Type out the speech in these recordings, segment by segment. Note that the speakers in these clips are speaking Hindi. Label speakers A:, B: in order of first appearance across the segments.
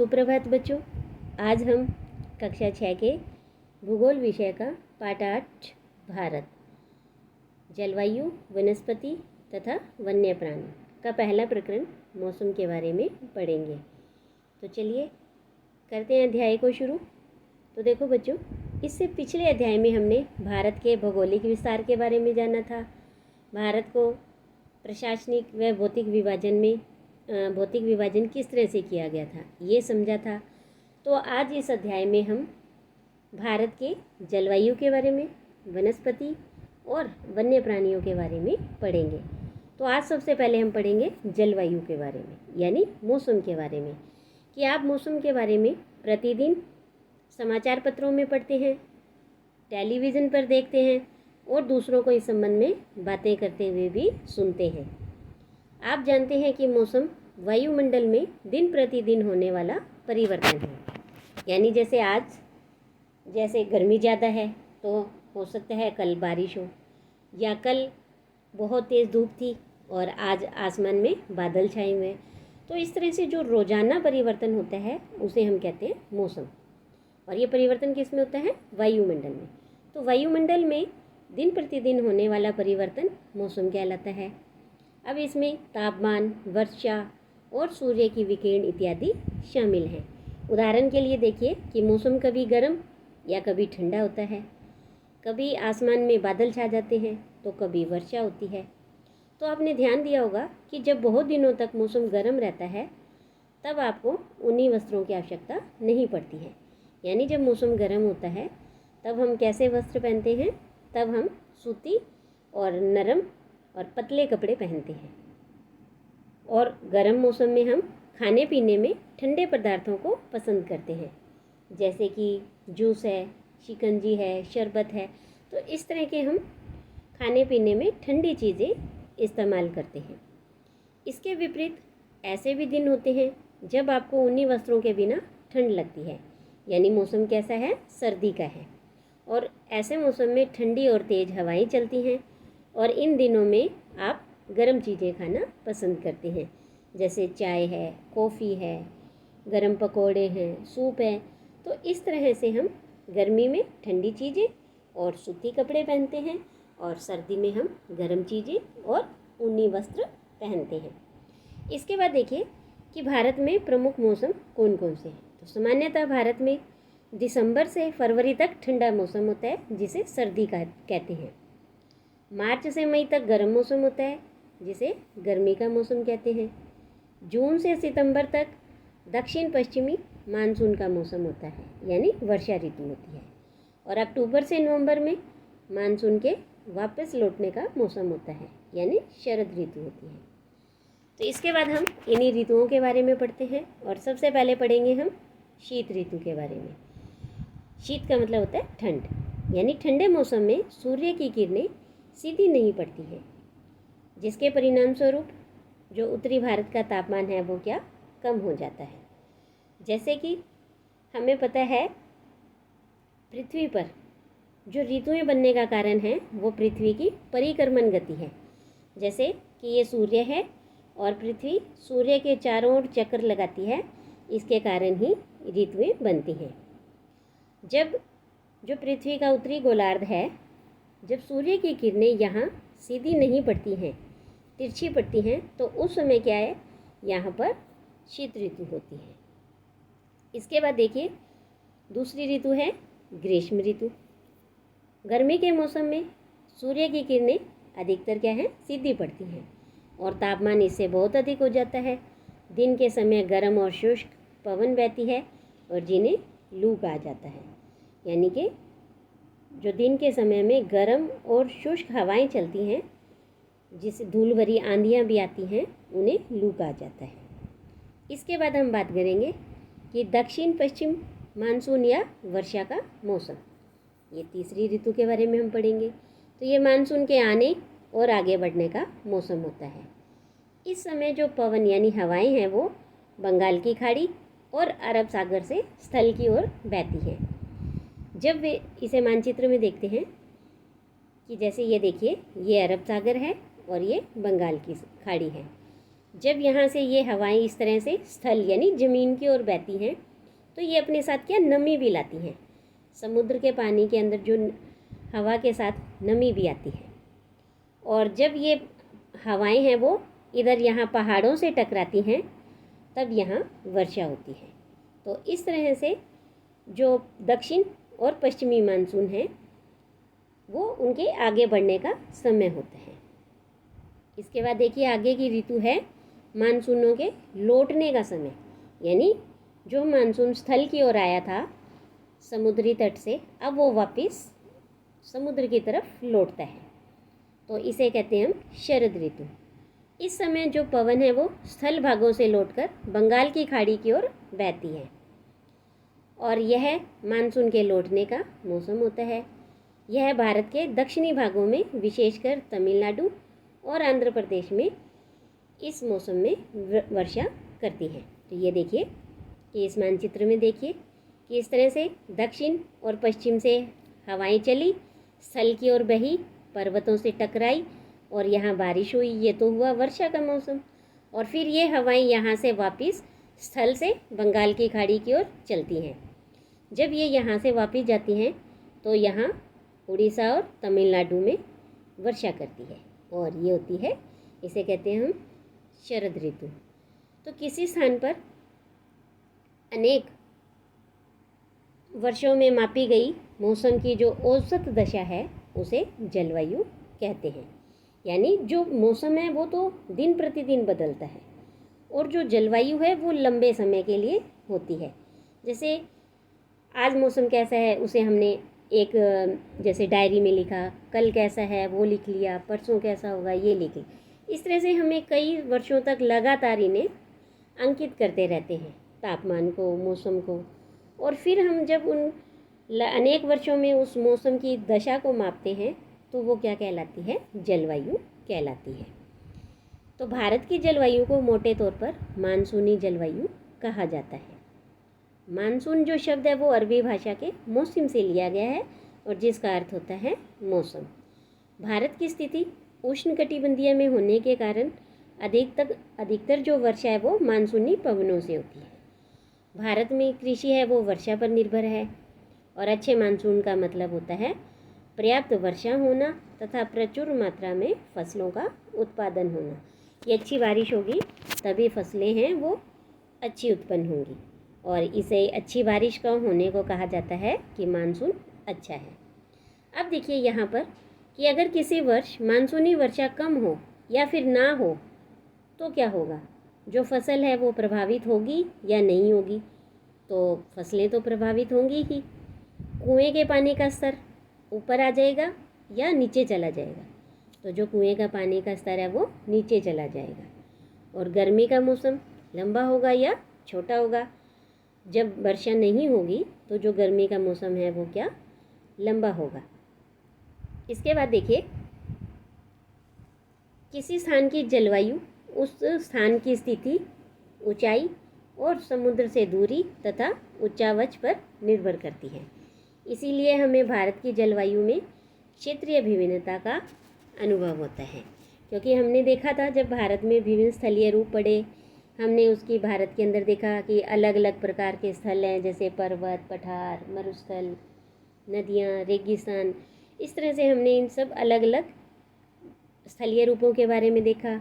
A: सुप्रभात बच्चों। आज हम कक्षा 6 के भूगोल विषय का पाठ 8 भारत, जलवायु, वनस्पति तथा वन्य प्राणी का पहला प्रकरण मौसम के बारे में पढ़ेंगे। तो चलिए करते हैं अध्याय को शुरू। तो देखो बच्चों, इससे पिछले अध्याय में हमने भारत के भौगोलिक विस्तार के बारे में जाना था। भारत को प्रशासनिक व भौतिक विभाजन किस तरह से किया गया था ये समझा था। तो आज इस अध्याय में हम भारत के जलवायु के बारे में, वनस्पति और वन्य प्राणियों के बारे में पढ़ेंगे। तो आज सबसे पहले हम पढ़ेंगे जलवायु के बारे में, यानी मौसम के बारे में, कि आप मौसम के बारे में प्रतिदिन समाचार पत्रों में पढ़ते हैं, टेलीविज़न पर देखते हैं और दूसरों को इस संबंध में बातें करते हुए भी सुनते हैं। आप जानते हैं कि मौसम वायुमंडल में दिन प्रतिदिन होने वाला परिवर्तन है। यानी जैसे गर्मी ज़्यादा है तो हो सकता है कल बारिश हो, या कल बहुत तेज़ धूप थी और आज आसमान में बादल छाए हुए हैं। तो इस तरह से जो रोज़ाना परिवर्तन होता है उसे हम कहते हैं मौसम। और ये परिवर्तन किस में होता है? वायुमंडल में। तो वायुमंडल में दिन प्रतिदिन होने वाला परिवर्तन मौसम कहलाता है। अब इसमें तापमान, वर्षा और सूर्य की विकिरण इत्यादि शामिल हैं। उदाहरण के लिए देखिए कि मौसम कभी गर्म या कभी ठंडा होता है, कभी आसमान में बादल छा जाते हैं तो कभी वर्षा होती है। तो आपने ध्यान दिया होगा कि जब बहुत दिनों तक मौसम गर्म रहता है तब आपको ऊनी वस्त्रों की आवश्यकता नहीं पड़ती है। यानी जब मौसम गर्म होता है तब हम कैसे वस्त्र पहनते हैं? तब हम सूती और नरम और पतले कपड़े पहनते हैं। और गर्म मौसम में हम खाने पीने में ठंडे पदार्थों को पसंद करते हैं, जैसे कि जूस है, शिकंजी है, शरबत है। तो इस तरह के हम खाने पीने में ठंडी चीज़ें इस्तेमाल करते हैं। इसके विपरीत ऐसे भी दिन होते हैं जब आपको ऊनी वस्त्रों के बिना ठंड लगती है, यानी मौसम कैसा है? सर्दी का है। और ऐसे मौसम में ठंडी और तेज़ हवाएं चलती हैं और इन दिनों में आप गर्म चीज़ें खाना पसंद करते हैं, जैसे चाय है, कॉफ़ी है, गरम पकोड़े हैं, सूप है। तो इस तरह से हम गर्मी में ठंडी चीज़ें और सूती कपड़े पहनते हैं और सर्दी में हम गर्म चीज़ें और ऊनी वस्त्र पहनते हैं। इसके बाद देखिए कि भारत में प्रमुख मौसम कौन कौन से हैं। तो सामान्यतः भारत में दिसंबर से फरवरी तक ठंडा मौसम होता है, जिसे सर्दी का कहते हैं। मार्च से मई तक गर्म मौसम होता है, जिसे गर्मी का मौसम कहते हैं। जून से सितंबर तक दक्षिण पश्चिमी मानसून का मौसम होता है, यानी वर्षा ऋतु होती है। और अक्टूबर से नवंबर में मानसून के वापस लौटने का मौसम होता है, यानी शरद ऋतु होती है। तो इसके बाद हम इन्हीं ऋतुओं के बारे में पढ़ते हैं और सबसे पहले पढ़ेंगे हम शीत ऋतु के बारे में। शीत का मतलब होता है ठंड, यानी ठंडे मौसम में सूर्य की किरणें सीधी नहीं पड़ती हैं, जिसके परिणाम स्वरूप जो उत्तरी भारत का तापमान है वो क्या कम हो जाता है। जैसे कि हमें पता है पृथ्वी पर जो ऋतुएं बनने का कारण है वो पृथ्वी की परिक्रमण गति है। जैसे कि ये सूर्य है और पृथ्वी सूर्य के चारों ओर चक्कर लगाती है, इसके कारण ही ऋतुएं बनती हैं। जब जो पृथ्वी का उत्तरी गोलार्ध है, जब सूर्य की किरणें यहाँ सीधी नहीं पड़ती हैं, तिरछी पड़ती हैं, तो उस समय क्या है? यहाँ पर शीत ऋतु होती है। इसके बाद देखिए दूसरी ऋतु है ग्रीष्म ऋतु। गर्मी के मौसम में सूर्य की किरणें अधिकतर क्या है? सीधी पड़ती हैं और तापमान इससे बहुत अधिक हो जाता है। दिन के समय गर्म और शुष्क पवन बहती है और जिन्हें लू कहा जाता है। यानी कि जो दिन के समय में गर्म और शुष्क हवाएं चलती हैं, जिससे धूल भरी आंधियाँ भी आती हैं, उन्हें लू कहा जाता है। इसके बाद हम बात करेंगे कि दक्षिण पश्चिम मानसून या वर्षा का मौसम। ये तीसरी ऋतु के बारे में हम पढ़ेंगे। तो ये मानसून के आने और आगे बढ़ने का मौसम होता है। इस समय जो पवन यानी हवाएं हैं वो बंगाल की खाड़ी और अरब सागर से स्थल की ओर बहती हैं। जब वे इसे मानचित्र में देखते हैं कि जैसे ये देखिए, ये अरब सागर है और ये बंगाल की खाड़ी है। जब यहाँ से ये हवाएं इस तरह से स्थल यानी ज़मीन की ओर बहती हैं तो ये अपने साथ क्या नमी भी लाती हैं। समुद्र के पानी के अंदर जो हवा के साथ नमी भी आती है, और जब ये हवाएं हैं वो इधर यहाँ पहाड़ों से टकराती हैं तब यहाँ वर्षा होती है। तो इस तरह से जो दक्षिण और पश्चिमी मानसून है वो उनके आगे बढ़ने का समय होता है। इसके बाद देखिए आगे की ऋतु है मानसूनों के लौटने का समय, यानी जो मानसून स्थल की ओर आया था समुद्री तट से, अब वो वापस समुद्र की तरफ लौटता है, तो इसे कहते हैं हम शरद ऋतु। इस समय जो पवन है वो स्थल भागों से लौटकर बंगाल की खाड़ी की ओर बहती है, और यह मानसून के लौटने का मौसम होता है। यह भारत के दक्षिणी भागों में विशेषकर तमिलनाडु और आंध्र प्रदेश में इस मौसम में वर्षा करती है। तो ये देखिए कि इस मानचित्र में देखिए कि इस तरह से दक्षिण और पश्चिम से हवाएं चली, स्थल की ओर बही, पर्वतों से टकराई और यहाँ बारिश हुई। ये तो हुआ वर्षा का मौसम। और फिर ये हवाएं यहाँ से वापस स्थल से बंगाल की खाड़ी की ओर चलती हैं। जब ये यहाँ से वापस जाती हैं तो यहाँ उड़ीसा और तमिलनाडु में वर्षा करती है, और ये होती है, इसे कहते हैं हम शरद ऋतु। तो किसी स्थान पर अनेक वर्षों में मापी गई मौसम की जो औसत दशा है उसे जलवायु कहते हैं। यानी जो मौसम है वो तो दिन प्रतिदिन बदलता है, और जो जलवायु है वो लंबे समय के लिए होती है। जैसे आज मौसम कैसा है उसे हमने एक जैसे डायरी में लिखा, कल कैसा है वो लिख लिया, परसों कैसा होगा ये लिख लिया। इस तरह से हमें कई वर्षों तक लगातार इन्हें अंकित करते रहते हैं, तापमान को, मौसम को, और फिर हम जब उन अनेक वर्षों में उस मौसम की दशा को मापते हैं तो वो क्या कहलाती है, जलवायु कहलाती है। तो भारत की जलवायु को मोटे तौर पर मानसूनी जलवायु कहा जाता है। मानसून जो शब्द है वो अरबी भाषा के मौसम से लिया गया है, और जिसका अर्थ होता है मौसम। भारत की स्थिति उष्णकटिबंधीय में होने के कारण अधिकतर जो वर्षा है वो मानसूनी पवनों से होती है। भारत में कृषि है वो वर्षा पर निर्भर है, और अच्छे मानसून का मतलब होता है पर्याप्त वर्षा होना तथा प्रचुर मात्रा में फसलों का उत्पादन होना। ये अच्छी बारिश होगी तभी फसलें हैं वो अच्छी उत्पन्न होंगी, और इसे अच्छी बारिश का होने को कहा जाता है कि मानसून अच्छा है। अब देखिए यहाँ पर कि अगर किसी वर्ष मानसूनी वर्षा कम हो या फिर ना हो तो क्या होगा, जो फसल है वो प्रभावित होगी या नहीं होगी। तो फसलें तो प्रभावित होंगी ही। कुएं के पानी का स्तर ऊपर आ जाएगा या नीचे चला जाएगा, तो जो कुएं का पानी का स्तर है वो नीचे चला जाएगा। और गर्मी का मौसम लंबा होगा या छोटा होगा। जब वर्षा नहीं होगी तो जो गर्मी का मौसम है वो क्या, लंबा होगा। इसके बाद देखिए किसी स्थान की जलवायु उस स्थान की स्थिति, ऊंचाई और समुद्र से दूरी तथा उच्चावच पर निर्भर करती है। इसीलिए हमें भारत की जलवायु में क्षेत्रीय विभिन्नता का अनुभव होता है, क्योंकि हमने देखा था जब भारत में विभिन्न स्थलीय रूप पड़े, हमने उसकी भारत के अंदर देखा कि अलग अलग प्रकार के स्थल हैं, जैसे पर्वत, पठार, मरुस्थल, नदियाँ, रेगिस्तान। इस तरह से हमने इन सब अलग अलग स्थलीय रूपों के बारे में देखा,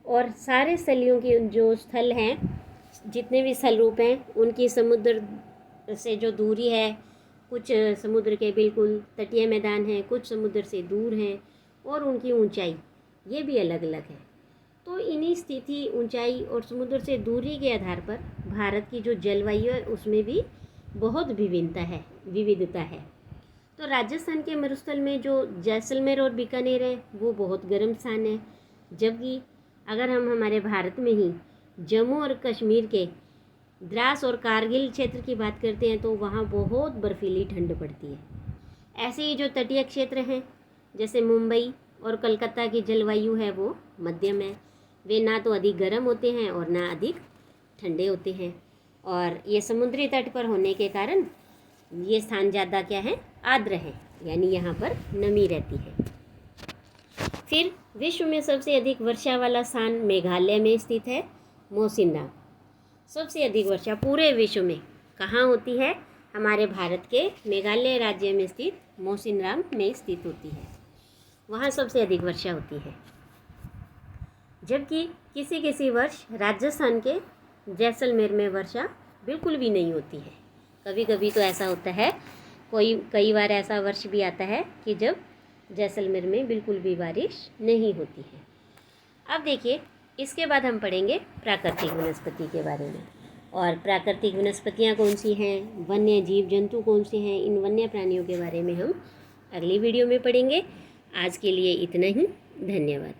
A: और सारे स्थलियों के जो स्थल हैं, जितने भी स्थल रूप हैं, उनकी समुद्र से जो दूरी है, कुछ समुद्र के बिल्कुल तटीय मैदान हैं, कुछ समुद्र से दूर हैं, और उनकी ऊंचाई ये भी अलग अलग है। तो इन्हीं स्थिति, ऊंचाई और समुद्र से दूरी के आधार पर भारत की जो जलवायु है उसमें भी बहुत विविधता है। तो राजस्थान के मरुस्थल में जो जैसलमेर और बीकानेर है वो बहुत गर्म स्थान है, जबकि अगर हम हमारे भारत में ही जम्मू और कश्मीर के द्रास और कारगिल क्षेत्र की बात करते हैं तो वहाँ बहुत बर्फीली ठंड पड़ती है। ऐसे ही जो तटीय क्षेत्र हैं जैसे मुंबई और कलकत्ता की जलवायु है वो मध्यम है। वे ना तो अधिक गर्म होते हैं और ना अधिक ठंडे होते हैं, और ये समुद्री तट पर होने के कारण ये स्थान ज़्यादा क्या है, आर्द्र है, यानी यहाँ पर नमी रहती है। फिर विश्व में सबसे अधिक वर्षा वाला स्थान मेघालय में स्थित है मौसिनराम। सबसे अधिक वर्षा पूरे विश्व में कहाँ होती है? हमारे भारत के मेघालय राज्य में स्थित मौसिनराम में स्थित होती है, वहाँ सबसे अधिक वर्षा होती है। जबकि किसी किसी वर्ष राजस्थान के जैसलमेर में वर्षा बिल्कुल भी नहीं होती है। कभी कभी तो ऐसा होता है, कई बार ऐसा वर्ष भी आता है कि जब जैसलमेर में बिल्कुल भी बारिश नहीं होती है। अब देखिए, इसके बाद हम पढ़ेंगे प्राकृतिक वनस्पति के बारे में। और प्राकृतिक वनस्पतियाँ कौन सी हैं, वन्य जीव जंतु कौन से हैं, इन वन्य प्राणियों के बारे में हम अगली वीडियो में पढ़ेंगे। आज के लिए इतना ही। धन्यवाद।